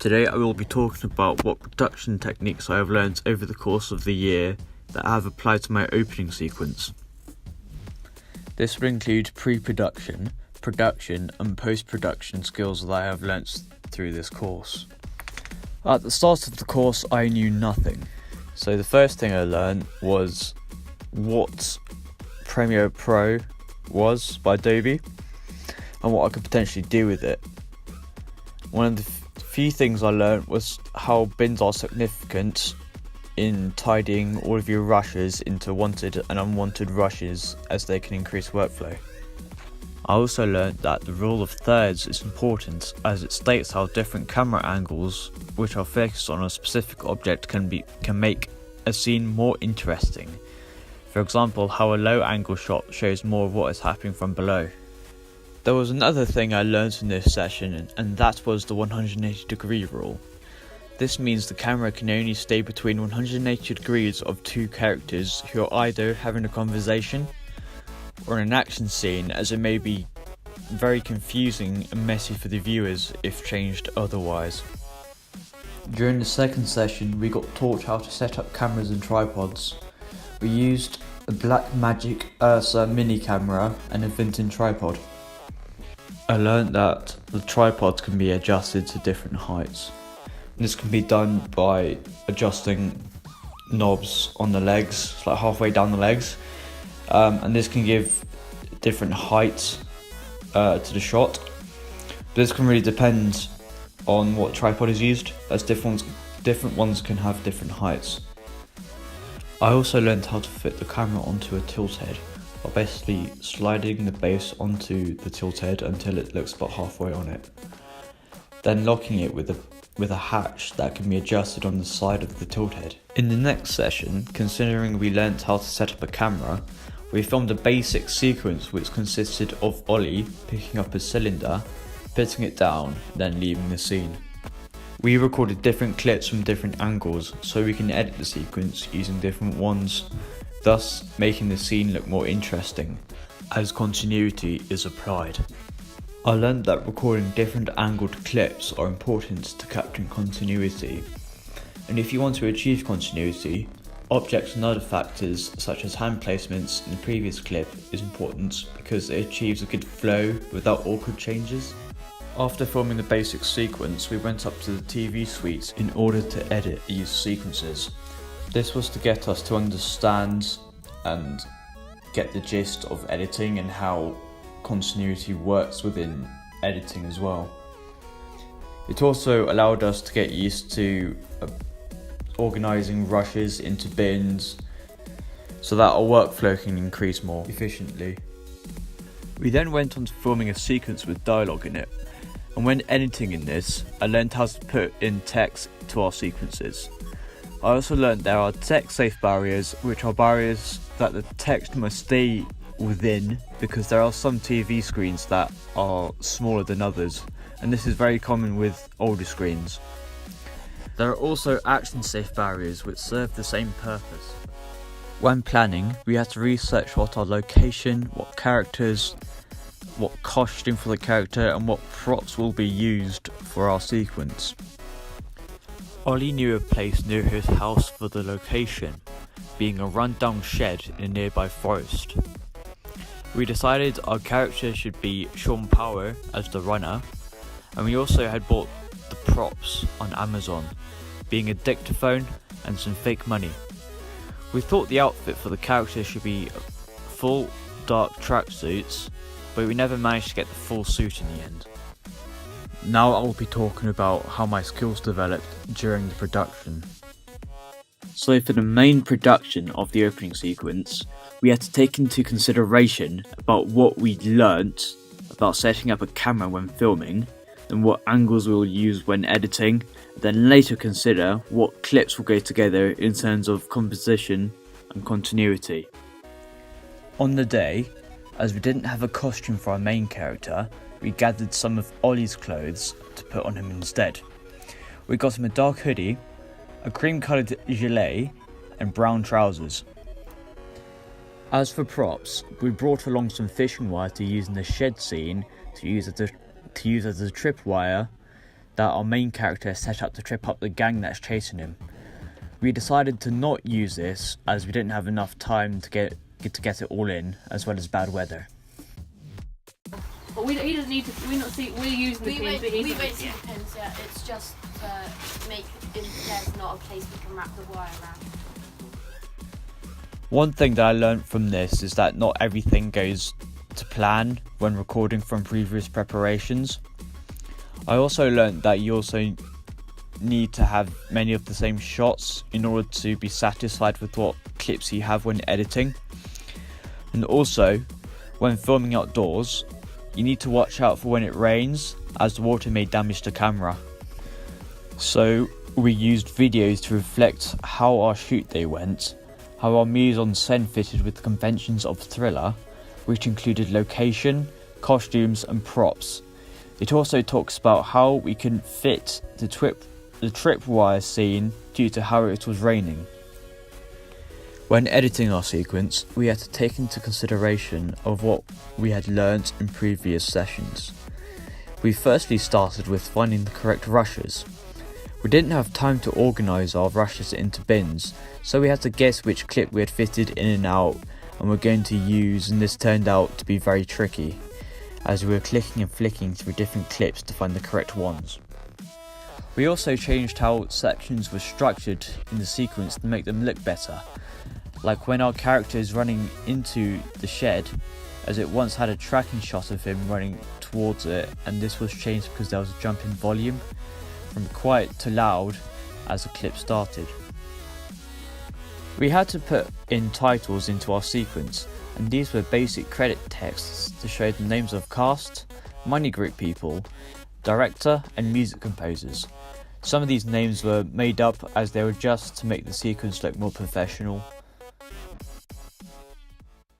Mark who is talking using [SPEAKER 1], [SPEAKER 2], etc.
[SPEAKER 1] Today I will be talking about what production techniques I have learned over the course of the year that I have applied to my opening sequence. This will include pre-production, production and post-production skills that I have learnt through this course. At the start of the course I knew nothing, so the first thing I learned was what Premiere Pro was by Adobe and what I could potentially do with it. One of the few things I learned was how bins are significant in tidying all of your rushes into wanted and unwanted rushes, as they can increase workflow. I also learned that the rule of thirds is important, as it states how different camera angles which are focused on a specific object can make a scene more interesting. For example, how a low angle shot shows more of what is happening from below. There was another thing I learned in this session, and that was the 180-degree rule. This means the camera can only stay between 180 degrees of two characters who are either having a conversation or in an action scene, as it may be very confusing and messy for the viewers if changed otherwise. During the second session we got taught how to set up cameras and tripods. We used a Blackmagic Ursa mini camera and a Vinton tripod. I learned that the tripods can be adjusted to different heights. This can be done by adjusting knobs on the legs, like halfway down the legs, and this can give different heights to the shot. But this can really depend on what tripod is used, as different ones can have different heights. I also learned how to fit the camera onto a tilt head, by basically sliding the base onto the tilt head until it looks about halfway on it, then locking it with a hatch that can be adjusted on the side of the tilt head. In the next session, considering we learnt how to set up a camera, we filmed a basic sequence which consisted of Ollie picking up a cylinder, putting it down, then leaving the scene. We recorded different clips from different angles so we can edit the sequence using different ones, thus making the scene look more interesting, as continuity is applied. I learned that recording different angled clips are important to capturing continuity, and if you want to achieve continuity, objects and other factors such as hand placements in the previous clip is important because it achieves a good flow without awkward changes. After filming the basic sequence, we went up to the TV suite in order to edit these sequences. This was to get us to understand and get the gist of editing and how continuity works within editing as well. It also allowed us to get used to organising rushes into bins so that our workflow can increase more efficiently. We then went on to filming a sequence with dialogue in it, and when editing in this, I learned how to put in text to our sequences. I also learned there are text-safe barriers, which are barriers that the text must stay within because there are some TV screens that are smaller than others, and this is very common with older screens. There are also action-safe barriers which serve the same purpose. When planning, we had to research what our location, what characters, what costume for the character and what props will be used for our sequence. Ollie knew a place near his house for the location, being a run-down shed in a nearby forest. We decided our character should be Sean Power as the runner, and we also had bought the props on Amazon, being a dictaphone and some fake money. We thought the outfit for the character should be full dark tracksuits, but we never managed to get the full suit in the end. Now I will be talking about how my skills developed during the production. So for the main production of the opening sequence, we had to take into consideration about what we learnt about setting up a camera when filming, and what angles we'll use when editing, then later consider what clips will go together in terms of composition and continuity. On the day, as we didn't have a costume for our main character, we gathered some of Ollie's clothes to put on him instead. We got him a dark hoodie, a cream coloured gilet and brown trousers. As for props, we brought along some fishing wire to use in the shed scene to use as a tripwire that our main character is set up to trip up the gang that's chasing him. We decided to not use this as we didn't have enough time to get it all in, as well as bad weather.
[SPEAKER 2] But he doesn't need to. We're using the pins.
[SPEAKER 3] We won't see the pins yet. It's just to make there's not a place we can wrap the wire around.
[SPEAKER 1] One thing that I learned from this is that not everything goes to plan when recording from previous preparations. I also learned that you also need to have many of the same shots in order to be satisfied with what clips you have when editing. And also, when filming outdoors, you need to watch out for when it rains, as the water may damage the camera. So we used videos to reflect how our shoot day went, how our mise en scène fitted with the conventions of thriller, which included location, costumes and props. It also talks about how we can fit the tripwire scene due to how it was raining. When editing our sequence, we had to take into consideration of what we had learnt in previous sessions. We firstly started with finding the correct rushes. We didn't have time to organise our rushes into bins, so we had to guess which clip we had fitted in and out and were going to use, and this turned out to be very tricky, as we were clicking and flicking through different clips to find the correct ones. We also changed how sections were structured in the sequence to make them look better, like when our character is running into the shed, as it once had a tracking shot of him running towards it, and this was changed because there was a jump in volume from quiet to loud as the clip started. We had to put in titles into our sequence, and these were basic credit texts to show the names of cast, money group people, director and music composers. Some of these names were made up as they were just to make the sequence look more professional,